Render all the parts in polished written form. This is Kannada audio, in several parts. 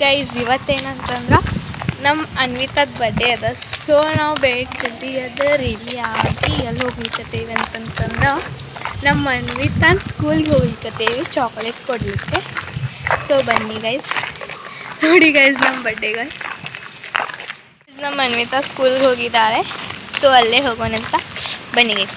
ಗೈಸ್ ಇವತ್ತೇನಂತಂದ್ರೆ ನಮ್ಮ ಅನ್ವಿತಾದ ಬರ್ಡೇ ಅದ. ಸೊ ನಾವು ಬೇಗ ಜಲ್ದಿ ಅದು ರೆಡಿ ಆಗಿ ಎಲ್ಲಿ ಹೋಗ್ಲಿಕ್ಕತ್ತೇವೆ ಅಂತಂತಂದ್ರೆ ನಮ್ಮ ಅನ್ವಿತಾನ ಸ್ಕೂಲ್ಗೆ ಹೋಗ್ಲಿಕ್ಕತ್ತೇವೆ ಚಾಕ್ಲೇಟ್ ಕೊಡಲಿಕ್ಕೆ. ಸೊ ಬನ್ನಿ ಗೈಸ್, ನೋಡಿ ಗೈಸ್ ನಮ್ಮ ಬರ್ಡೇಗೆ ನಮ್ಮ ಅನ್ವಿತಾ ಸ್ಕೂಲ್ಗೆ ಹೋಗಿದ್ದಾಳೆ. ಸೊ ಅಲ್ಲೇ ಹೋಗೋಣಂತ ಬನ್ನಿ guys.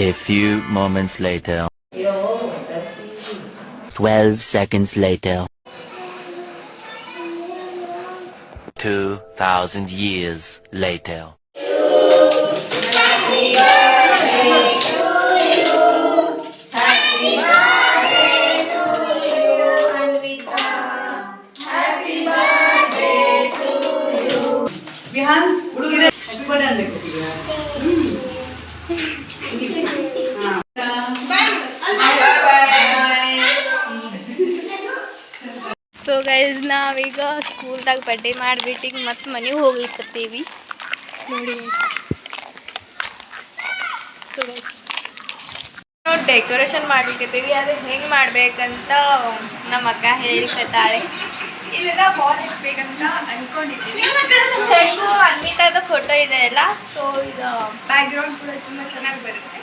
A few moments later. 12 seconds later. 2000 years later. So guys ನಾವೀಗ ಸ್ಕೂಲ್ದಾಗ ಬರ್ಡೇ ಮಾಡಿಬಿಟ್ಟು ಈಗ ಮತ್ತೆ ಮನೆಗೆ ಹೋಗ್ಲಿಕ್ಕತ್ತೀವಿ ನೋಡಿ. ಸೊ ಗೈಸ್ ನಾವು ಡೆಕೋರೇಷನ್ ಮಾಡ್ಲಿಕ್ಕತ್ತೀವಿ. ಅದು ಹೆಂಗೆ ಮಾಡ್ಬೇಕಂತ ನಮ್ಮ ಅಕ್ಕ ಹೇಳಿಕತ್ತಾಳೆ. ಇಲ್ಲೆಲ್ಲ ಬಾಲ್ ಹಚ್ಬೇಕಂತ ಅಂದ್ಕೊಂಡಿದ್ದೀವಿ. ಹೆಂಗೂ ಅನ್ವಿತಾದ ಫೋಟೋ ಇದೆ ಅಲ್ಲ, ಸೊ ಈಗ ಬ್ಯಾಕ್ಗ್ರೌಂಡ್ ಕೂಡ ತುಂಬ ಚೆನ್ನಾಗಿ ಬರುತ್ತೆ.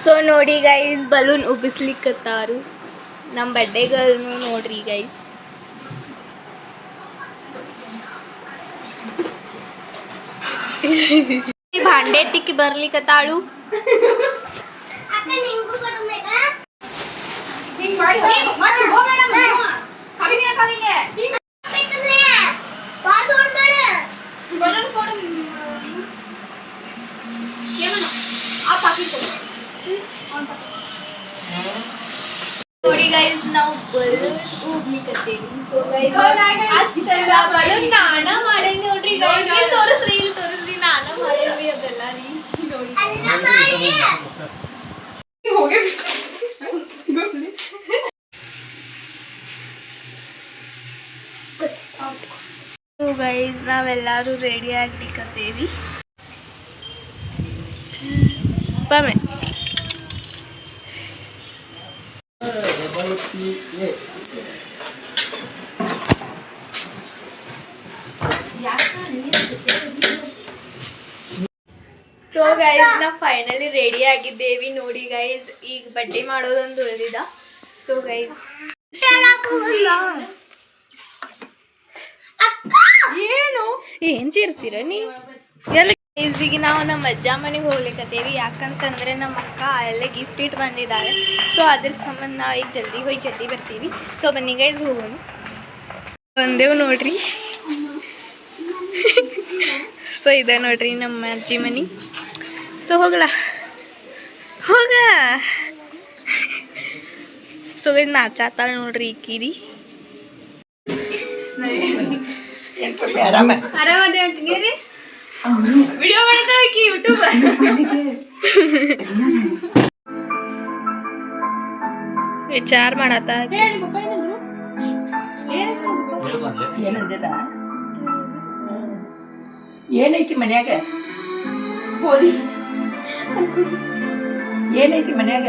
ಸೊ ನೋಡಿ ಗೈಸ್ ಬಲೂನ್ ಉಗಿಸ್ಲಿಕ್ಕತ್ತಾರು ನಮ್ಮ ಬರ್ಡೇಗಳನ್ನು ನೋಡ್ರಿ ಗೈಸ್. ಭಾಂಡೆ ತಿಕ್ಕಿ ಬರ್ಲಿಕ್ಕತ್ತಾಳು. ನೋಡಿ ಗೈಸ್ ನಾವು ಬಲೂನ್ ಉಗ್ಲಿಕ್ಕತ್ತೀವಿ. ಸೊ ಗೈಸ್ ಅಷ್ಟೆಲ್ಲ ಬಲೂನ್ ನಾನ ಮಾಡೇನಿ ನೋಡ್ರಿ ಗೈಸ್. ಇಲ್ಲಿ ತೋರಿಸ್ರಿ ನಾನ ಮಾಡೇನ್ರಿ ಅದೆಲ್ಲ ರೀ ನೋಡಿ. ಸೊ ಗೈಸ್ ನಾವೆಲ್ಲರೂ ರೆಡಿ ಆಗ್ಲಿಕ್ಕತ್ತೇವಿ. ಬಮ್ಮೆ ಸೊ ಗೈಸ್ ನಾವು ಫೈನಲಿ ರೆಡಿ ಆಗಿದ್ದೇವಿ ನೋಡಿ ಗೈಸ್. ಈಗ ಬಡ್ಡೆ ಮಾಡೋದೊಂದು ಉಳಿದಿದ. ಸೊ ಗೈಸ್ ಏನ್ ಚೀರ್ತೀರ ನೀವು ಎಲ್ಲ ಈಗ ನಾವು ನಮ್ಮ ಅಜ್ಜ ಮನೆಗೆ ಹೋಗ್ಲಿಕ್ಕತ್ತೇವಿ. ಯಾಕಂತಂದ್ರೆ ನಮ್ಮ ಅಕ್ಕ ಅಲ್ಲೇ ಗಿಫ್ಟ್ ಇಟ್ಟು ಬಂದಿದ್ದಾಳೆ. ಸೊ ಅದ್ರ ಸಂಬಂಧ ನಾವು ಈಗ ಜಲ್ದಿ ಹೋಗಿ ಜಲ್ದಿ ಬರ್ತೀವಿ. ಸೊ ಬನ್ನಿ ಗೈಸ್ ಹೋಗೋಣ. ಬಂದೇವು ನೋಡ್ರಿ. ಸೊ ಇದೆ ನೋಡ್ರಿ ನಮ್ಮ ಅಜ್ಜಿ ಮನೆ. ಸೊ ಹೋಗಲ್ಲ ಹೋಗ. ಸೊ ಗೈಸ್ ನಾಚಾತಾಳ ನೋಡ್ರಿ ಈಕಿರಿ. ಆರಾಮದೇ ಅಂತೀನಿ ರೀ. ವಿಡಿಯೋ ಮಾಡ್ತಾಳಕಿ ಯೂಟ್ಯೂಬ್. ವಿಚಾರ ಮಾಡತ್ತ ಏನೈತಿ ಮನ್ಯಾಗ? ಏನೈತಿ ಮನ್ಯಾಗ?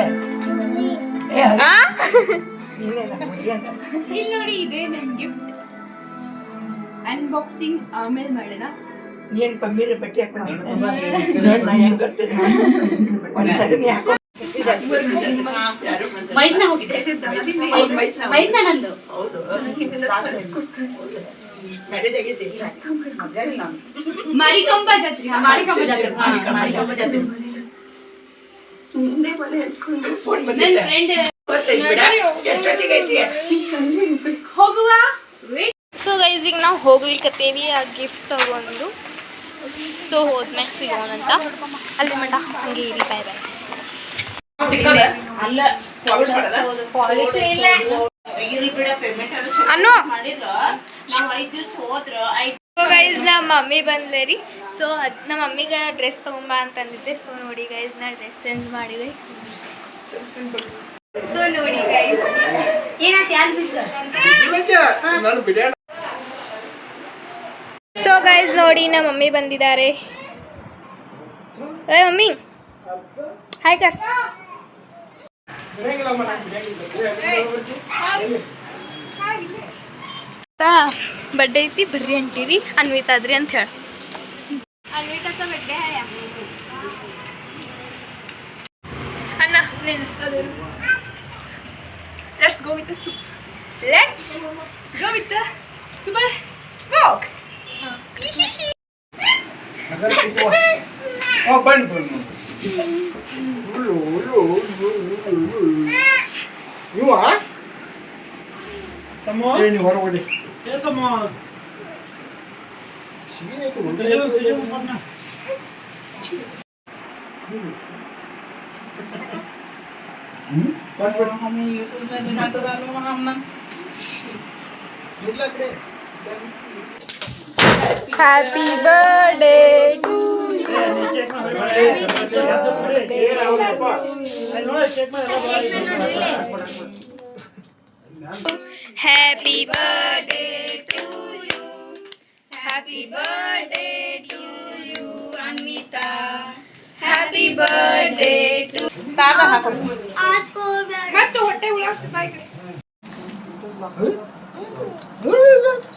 ಇಲ್ಲಿ ನೋಡಿ ಇದೆ ನನ್ ಗಿಫ್ಟ್. ಅನ್ಬಾಕ್ಸಿಂಗ್ ಆಮೇಲೆ ಮಾಡೋಣ. ಏನ್ ಪಮ್ಮೀರ ಬಟ್ಟೆ ಹಾಕೊಂಡು ನಾ ಹೆಂಗ್ ಕೊಡ್ತೀನಿ ಒಂದ್ಸರಿ ನೀ ಹಾಕೋ. ಮಾರಿಕಂಬ ಜಾತ್ರೆ ಹೋಗುವ. ಸೊ ಗೈಸ್ ಈಗ ನಾವು ಹೋಗ್ಲಿಕ್ಕತ್ತೇವಿ ಆ ಗಿಫ್ಟ್ ತಗೊಂಡು. ಸೊ ಹೋದ್ಮ್ಯಾಗ ಸಿಗೋಣಂತ. ಅಲ್ಲಿ ಮಟ ಹಂಗೆ ಇರಿ. ಬಾಯ್ ಬಾಯ್. ಅನ್ನು ಸೊ ಗೈಸ್ ನಮ್ಮ ಮಮ್ಮಿ ಬಂದ್ಲೆ ರೀ. ಸೊ ಅದು ನಮ್ಮ ಮಮ್ಮಿಗೆ ಡ್ರೆಸ್ ತೊಗೊಂಬಾ ಅಂತಂದಿದ್ದೆ. ಸೊ ನೋಡಿ ಗೈಸ್ ನಾ ಡ್ರೆಸ್ ಚೇಂಜ್ ಮಾಡಿದೆ. ಸೊ ನೋಡಿ ಗೈಸ್ ಏನಾಯ್ತು ಯಾರು ಸೊ ಗೈಸ್ ನೋಡಿ ನಮ್ಮ ಮಮ್ಮಿ ಬಂದಿದ್ದಾರೆ. ಏ ಮಮ್ಮಿ ಹಾಯ್ ಕರ್. ಬರ್ಡೇ ಐತಿ ಬರ್ರಿ ಅಂತೀರಿ ಅನ್ವಿತಾದ್ರಿ ಅಂತ ಹೇಳಿ. ಅನ್ವಿತಾದ ಬರ್ಡೇ ಹ್ಯಾ ಅಣ್ಣ ನೀನು. Let's go with the soup. Let's go with the super walk. ಹೊರಗಡೆ Happy birthday to you. Happy birthday to you. Happy birthday to you, Anvita. Happy birthday to. ತಾತ ಹಾಕೊಂಡು ಮತ್ತೆ ಹೊಟ್ಟೆ ಉಳಾಸ್ತಾ ಈ ಕಡೆ.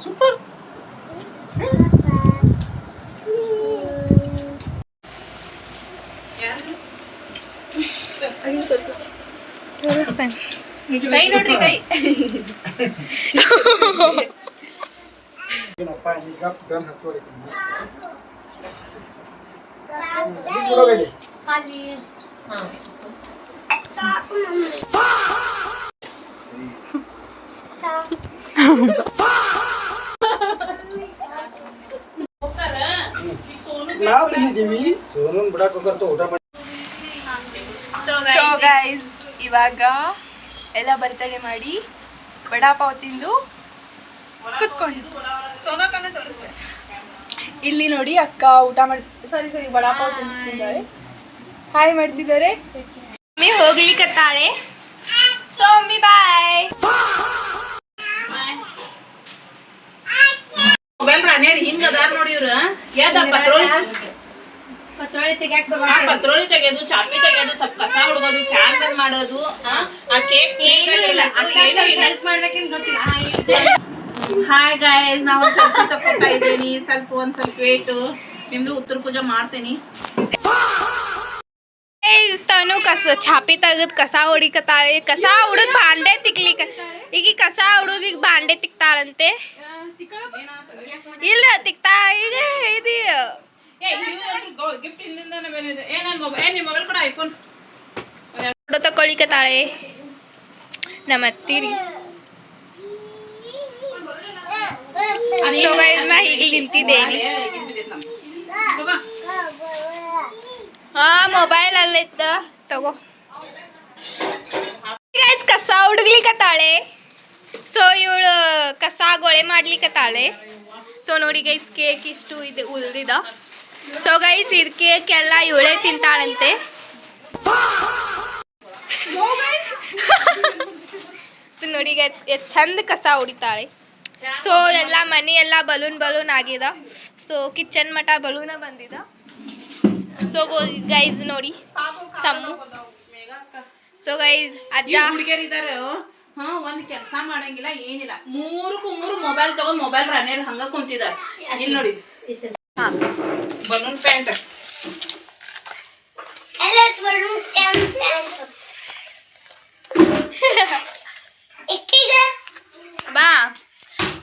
ಸೂಪರ್. ಕೈ ನೋಡ್ರಿ ಕೈ. ನಾವು ಬಂದಿದ್ದೀವಿ ಸೋನನ್ ಬಿಡಾಕ ಹೋಗ್ತಾ ಊಟ ಮಾಡಿ. ಸೊ ಗೈಸ್ ಇವಾಗ ಎಲ್ಲ ಬರ್ತಡೇ ಮಾಡಿ ವಡಾಪಾವ್ ತಿಂದು ಕುತ್ಕೊಂಡಿದ್ದು. ಸೋನಾಕನ್ನ ತೋರಿಸ್ಬೇಕು. ಇಲ್ಲಿ ನೋಡಿ ಅಕ್ಕ ಊಟ ಮಾಡಿಸ್ ಸಾರಿ ವಡಾಪಾವ್ ತಿನ್ನಿಸ್ತಿದ್ದಾರೆ. ಹಾಯ್ ಮಾಡ್ತಿದ್ದಾರೆ. ಮಮ್ಮಿ ಹೋಗ್ಲಿಕ್ಕತ್ತಾಳೆ. ಸೊ ಮಮ್ಮಿ ಬಾಯ್. ಮೊಬೈಲ್ ರಾನೇರಿ ಹಿಂಗ ಅದಾರ ನೋಡಿ ಇವ್ರ. ಯಾವ್ದ ಪತ್ರೋಳಿ ತೆಗೆಯೋದು, ಚಾಪಿ ತೆಗೆಯೋದು, ಸ್ವಲ್ಪ ಕಸ ಹೊಡ್ಗೋದು, ಫ್ಯಾನ್ ಬಂದ್ ಮಾಡೋದು, ಆ ಕೇಕ್ ಹೆಲ್ಪ್ ಮಾಡ್ಬೇಕಂತ ಗೊತ್ತಿಲ್ಲ. ಹಾಯ್ ಗಾಯ್ಸ್, ನಾವು ಸ್ವಲ್ಪ ತಗೋತಾ ಇದ್ದೀನಿ. ಒಂದ್ ಸ್ವಲ್ಪ ವೇಟ್ ನಿಮ್ದು ಉತ್ತರ ಪೂಜೆ ಮಾಡ್ತೀನಿ. ತಾನು ಛಾಪಿ ತೆಗದ್ ಕಸ ಹೊಡಿಕತ್ತಾಳೆ. ಕಸ ಹುಡುದ್ ಬಾಂಡೆ ತಿಕ್ಲಿಕ್ಕ ಈಗ ಕಸ ಹುಡುದ್ ಈಗ ಬಾಂಡೆ ತಿಕ್ತಾರಂತೆ. ಇಲ್ಲ ತಿಕ್ತಾ ಈಗ ಇದು ಗಿಫ್ಟ್ ಇಲ್ಲಿಂದಾನೆ ಬಂದಿದೆ. ನಿಮ್ ಮೊಬೈಲ್ ಕೂಡ ಐಫೋನ್ ಫೋಟೋ ತಕೊಳಿಕತ್ತಾಳೆ ನಮ್ಮ ಅತ್ತಿರಿ. ಸೊ ಗೈಸ್ ನಾ ಹೀಗೆ ನಿಂತಿದ್ದೇನೆ. ಹಾ ಮೊಬೈಲ್ ಅಲ್ಲಿತ್ತ ತಗೋ. ಗೈಸ್ ಕಸ ಹುಡುಗ್ಲಿಕತ್ತಾಳೆ. ಸೊ ಇವಳು ಕಸ ಗೊಳೆ ಮಾಡ್ಲಿಕತ್ತಾಳೆ. ಸೊ ನೋಡಿ ಗೈಸ್ ಕೇಕ್ ಇಷ್ಟು ಇದೆ ಉಳ್ದಿದ. ಸೊ ಗೈಸ್ ಇದು ಕೇಕ್ ಎಲ್ಲ ಇವಳೇ ತಿಂತಾಳಂತೆ. ಸೊ ನೋಡಿ ಗೈಸ್ ಎಷ್ಟು ಚಂದ ಕಸ ಹೊಡಿತಾಳೆ. ಸೊ ಎಲ್ಲ ಮನೆ ಎಲ್ಲ ಬಲೂನ್ ಆಗಿದ. ಸೊ ಕಿಚನ್ ಮಟ ಬಲೂನ ಬಂದಿದ. ಸೊ ಗೈಸ್ ನೋಡಿ ಸಮ್ಮು. ಸೊ ಗೈಸ್ ಅಜ್ಜ ಹುಡುಗಿಯರ್ ಇದಾರೆ. ಒಂದ್ ಕೆಲಸ ಮಾಡಂಗಿಲ್ಲ ಏನಿಲ್ಲ. ಮೂರಕ್ಕೂ ಮೂರು ಮೊಬೈಲ್ ತಗೊಂಡ್ ಮೊಬೈಲ್ ರಾನೇರ್ ಹಂಗ ಕುಂತಿದಾರ. ಇಲ್ಲಿ ನೋಡಿ ಬಲೂನ್ ಪ್ಯಾಂಟ್. ಬಾ.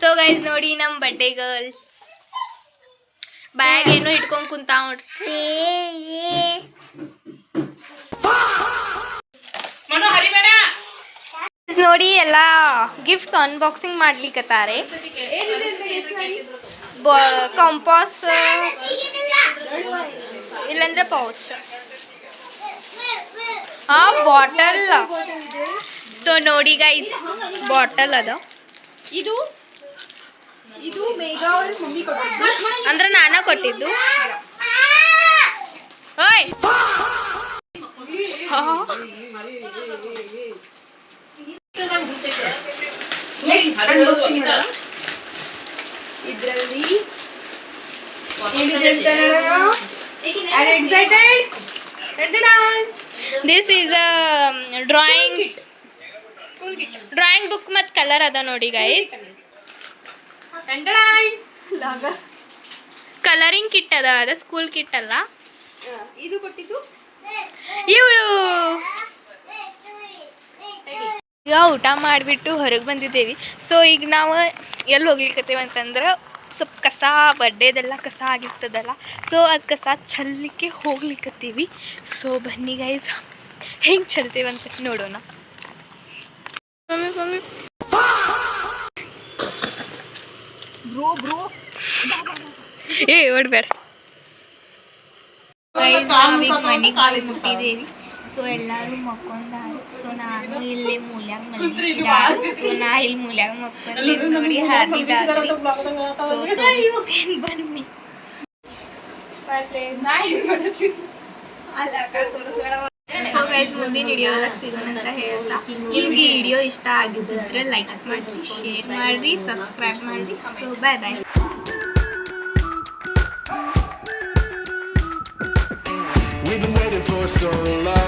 ಸೊ ಗೈಸ್ ನೋಡಿ ನಮ್ಮ ಬರ್ಡೇ ಗರ್ಲ್ ಬ್ಯಾಗ್ ಏನೋ ಇಟ್ಕೊಂಡ್ ಕುಂತಾ ನೋಡ್ರಿ. ನೋಡಿ ಎಲ್ಲ ಗಿಫ್ಟ್ಸ್ ಅನ್ಬಾಕ್ಸಿಂಗ್ ಮಾಡ್ಲಿಕ್ಕತ್ತಾರೆ. ಕಂಪಾಸ್ ಇಲ್ಲಂದ್ರೆ ಪೌಚ್, ಬಾಟಲ್. ಸೊ ನೋಡಿ ಗೈಸ್ ಬಾಟಲ್ ಅದ. ಇದು ಇದು ಮೇಘಾ ಅವ್ರ ಮಮ್ಮಿ ಕೊಟ್ಟಿದ್ದು ಅಂದ್ರೆ ನಾನ ಕೊಟ್ಟಿದ್ದು. ಓಯ್ ಇದರಲ್ಲಿ ದಿಸ್ ಈಸ್ ಡ್ರಾಯಿಂಗ್ ಬುಕ್ ಮತ್ತು ಕಲರ್ ಅದ ನೋಡಿ ಗೈಸ್. ಕಲರಿಂಗ್ ಕಿಟ್ ಅದ ಸ್ಕೂಲ್ ಕಿಟ್ ಅಲ್ಲ. ಇದು ಕೊಟ್ಟಿದ್ದು ಇವಳು ಈಗ ಊಟ ಮಾಡಿಬಿಟ್ಟು ಹೊರಗೆ ಬಂದಿದ್ದೇವೆ. ಸೊ ಈಗ ನಾವು ಎಲ್ಲಿ ಹೋಗ್ಲಿಕ್ಕತ್ತೇವೆ ಅಂತಂದ್ರೆ ಸ್ವಲ್ಪ ಕಸ ಬರ್ಡೇದೆಲ್ಲ ಕಸ ಆಗಿರ್ತದಲ್ಲ, ಸೊ ಅದು ಕಸ ಚೆಲ್ಲಲಿಕ್ಕೆ ಹೋಗ್ಲಿಕ್ಕತ್ತೀವಿ. ಸೊ ಬನ್ನಿ ಗೈಸ್ ಹೆಂಗೆ ಚೆಲ್ತೇವೆ ಅಂತ ನೋಡೋಣ. ಏ ಓಡ್ಬೇಡ ಮನೆಗೆ ಮುಟ್ಟಿದ್ದೇವೆ. ಸೊ ಎಲ್ಲರೂ ಮಕ್ಕೊಂಡಾರು. ಸೊ ನಾನು ಇಲ್ಲಿ ಮೂಲ್ಯಾಗ ಮಲಗಿಸಿದಾರು. ಸೊ ನಾ ಇಲ್ಲಿ ಮೂಲ್ಯಾಗ ಮಕ್ಕೊಂಡಿ ನೋಡಿ ಹಾದಿದಾದ್ರಿ. ಸೊ ತೋರಿಸ್ತೇನೆ ಬನ್ನಿ. ಸೊ ಗೈಸ್ ಮುಂದಿನ ವಿಡಿಯೋದಾಗ ಸಿಗೋಣ ಅಂತ ಹೇಳ್ತಾ, ನಿಮ್ಗೆ ಈ ವಿಡಿಯೋ ಇಷ್ಟ ಆಗಿದ್ದಿದ್ರೆ ಲೈಕ್ ಮಾಡಿರಿ, ಶೇರ್ ಮಾಡಿರಿ, ಸಬ್ಸ್ಕ್ರೈಬ್ ಮಾಡಿರಿ. So bye bye. We've been waiting for so long.